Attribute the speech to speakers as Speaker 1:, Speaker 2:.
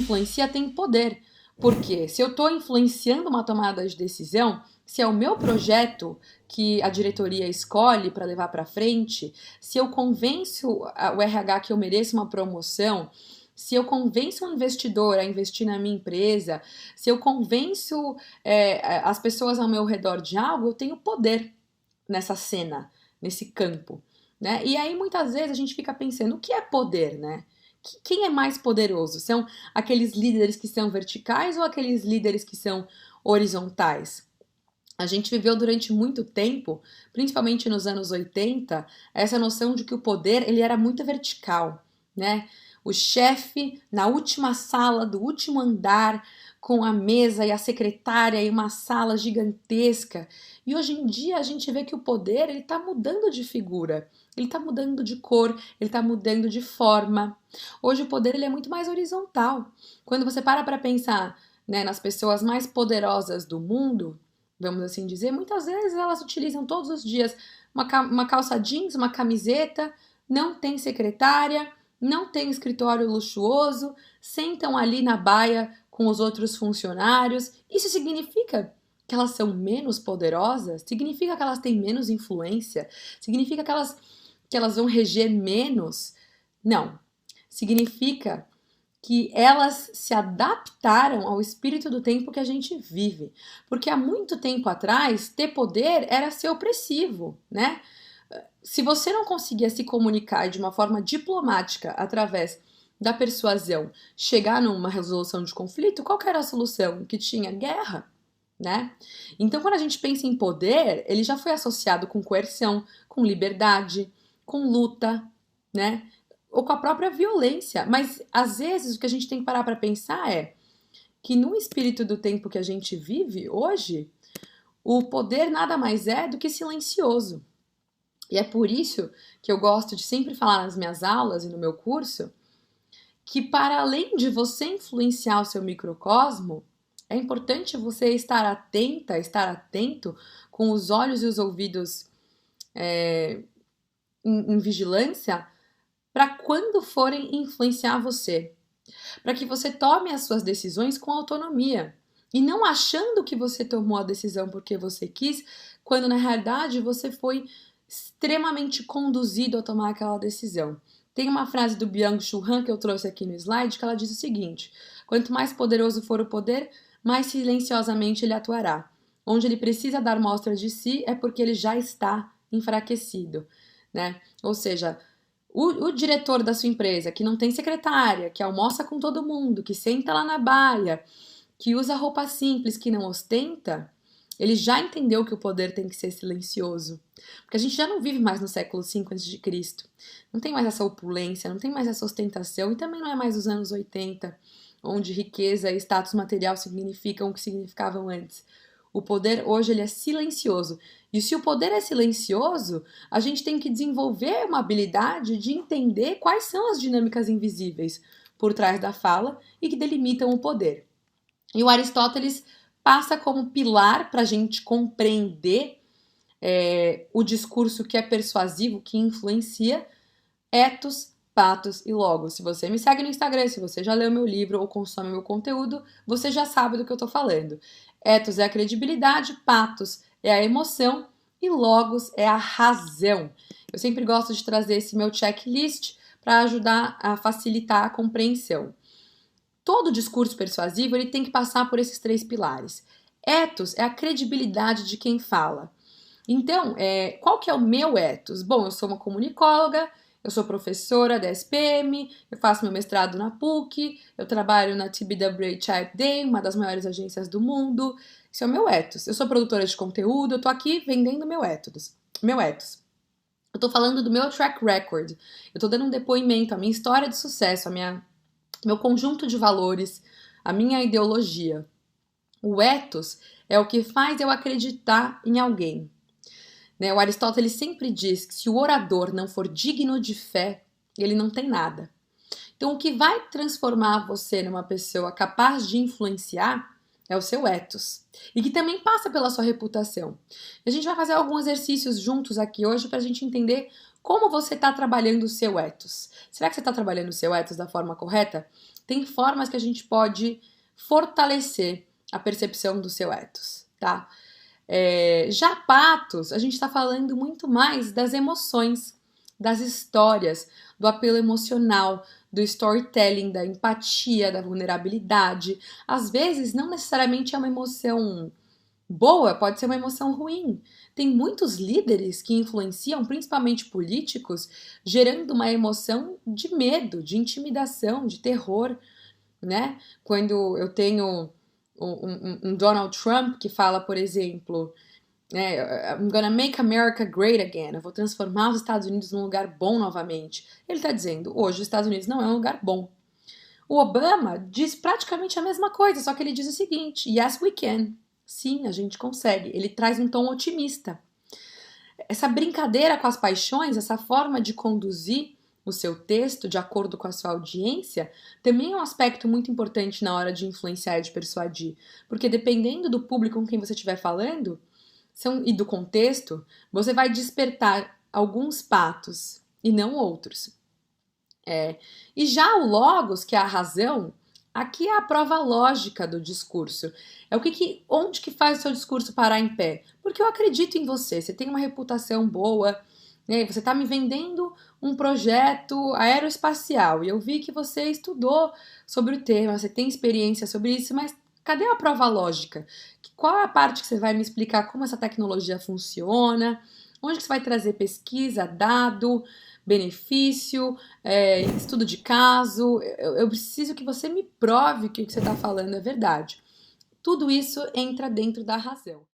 Speaker 1: influencia tem poder. Porque se eu estou influenciando uma tomada de decisão, se é o meu projeto que a diretoria escolhe para levar para frente, se eu convenço o RH que eu mereço uma promoção, se eu convenço um investidor a investir na minha empresa, se eu convenço as pessoas ao meu redor de algo, eu tenho poder nessa cena, nesse campo, né? E aí muitas vezes a gente fica pensando, o que é poder, né? Quem é mais poderoso? São aqueles líderes que são verticais ou aqueles líderes que são horizontais? A gente viveu durante muito tempo, principalmente nos anos 80, essa noção de que o poder ele era muito vertical, né? O chefe na última sala do último andar, com a mesa e a secretária e uma sala gigantesca. E hoje em dia a gente vê que o poder ele está mudando de figura, ele está mudando de cor, ele está mudando de forma. Hoje o poder ele é muito mais horizontal. Quando você para pensar, né, nas pessoas mais poderosas do mundo, vamos assim dizer, muitas vezes elas utilizam todos os dias uma calça jeans, uma camiseta, não tem secretária, não tem escritório luxuoso, sentam ali na baia com os outros funcionários. Isso significa que elas são menos poderosas? Significa que elas têm menos influência? Significa que elas vão reger menos? Não. Significa que elas se adaptaram ao espírito do tempo que a gente vive. Porque há muito tempo atrás, ter poder era ser opressivo, né? Se você não conseguia se comunicar de uma forma diplomática através da persuasão, chegar numa resolução de conflito, qual que era a solução? Que tinha guerra, né? Então, quando a gente pensa em poder, ele já foi associado com coerção, com liberdade, com luta, né? Ou com a própria violência. Mas, às vezes, o que a gente tem que parar para pensar é que no espírito do tempo que a gente vive hoje, o poder nada mais é do que silencioso. E é por isso que eu gosto de sempre falar nas minhas aulas e no meu curso que, para além de você influenciar o seu microcosmo, é importante você estar atenta, estar atento com os olhos e os ouvidos em vigilância para quando forem influenciar você, para que você tome as suas decisões com autonomia e não achando que você tomou a decisão porque você quis, quando na realidade você foi extremamente conduzido a tomar aquela decisão. Tem uma frase do Byung-Chul Han que eu trouxe aqui no slide que ela diz o seguinte: quanto mais poderoso for o poder, mais silenciosamente ele atuará. Onde ele precisa dar mostras de si é porque ele já está enfraquecido, né? Ou seja, o diretor da sua empresa que não tem secretária, que almoça com todo mundo, que senta lá na baia, que usa roupa simples, que não ostenta, ele já entendeu que o poder tem que ser silencioso. Porque a gente já não vive mais no século V a.C. Não tem mais essa opulência, não tem mais essa ostentação, e também não é mais os anos 80, onde riqueza e status material significam o que significavam antes. O poder hoje ele é silencioso. E se o poder é silencioso, a gente tem que desenvolver uma habilidade de entender quais são as dinâmicas invisíveis por trás da fala e que delimitam o poder. E o Aristóteles passa como pilar para a gente compreender o discurso que é persuasivo, que influencia, ethos, pathos e logos. Se você me segue no Instagram, se você já leu meu livro ou consome meu conteúdo, você já sabe do que eu estou falando. Ethos é a credibilidade, pathos é a emoção e logos é a razão. Eu sempre gosto de trazer esse meu checklist para ajudar a facilitar a compreensão. Todo discurso persuasivo ele tem que passar por esses três pilares. Ethos é a credibilidade de quem fala. Então, qual que é o meu ethos? Bom, eu sou uma comunicóloga, eu sou professora da SPM, eu faço meu mestrado na PUC, eu trabalho na TBWA Child Day, uma das maiores agências do mundo. Esse é o meu ethos. Eu sou produtora de conteúdo, eu tô aqui vendendo meu ethos. Eu tô falando do meu track record. Eu tô dando um depoimento, a minha história de sucesso, meu conjunto de valores, a minha ideologia. O ethos é o que faz eu acreditar em alguém. Né? O Aristóteles sempre diz que se o orador não for digno de fé, ele não tem nada. Então, o que vai transformar você numa pessoa capaz de influenciar é o seu ethos. E que também passa pela sua reputação. E a gente vai fazer alguns exercícios juntos aqui hoje para a gente entender como você está trabalhando o seu ethos. Será que você está trabalhando o seu ethos da forma correta? Tem formas que a gente pode fortalecer a percepção do seu ethos, tá? Já patos, a gente está falando muito mais das emoções, das histórias, do apelo emocional, do storytelling, da empatia, da vulnerabilidade. Às vezes, não necessariamente é uma emoção boa, pode ser uma emoção ruim. Tem muitos líderes que influenciam, principalmente políticos, gerando uma emoção de medo, de intimidação, de terror, né? Quando eu tenho um Donald Trump que fala, por exemplo, I'm gonna make America great again. Eu vou transformar os Estados Unidos num lugar bom novamente. Ele está dizendo, hoje os Estados Unidos não é um lugar bom. O Obama diz praticamente a mesma coisa, só que ele diz o seguinte, yes we can. Sim, a gente consegue. Ele traz um tom otimista. Essa brincadeira com as paixões, essa forma de conduzir o seu texto de acordo com a sua audiência, também é um aspecto muito importante na hora de influenciar e de persuadir. Porque dependendo do público com quem você estiver falando e do contexto, você vai despertar alguns patos e não outros. E já o logos, que é a razão, aqui é a prova lógica do discurso. É onde que faz o seu discurso parar em pé? Porque eu acredito em você, você tem uma reputação boa, né? Você está me vendendo um projeto aeroespacial e eu vi que você estudou sobre o tema, você tem experiência sobre isso, mas cadê a prova lógica? Qual é a parte que você vai me explicar como essa tecnologia funciona? Onde que você vai trazer pesquisa, dado, benefício, estudo de caso? Eu preciso que você me prove que o que você está falando é verdade. Tudo isso entra dentro da razão.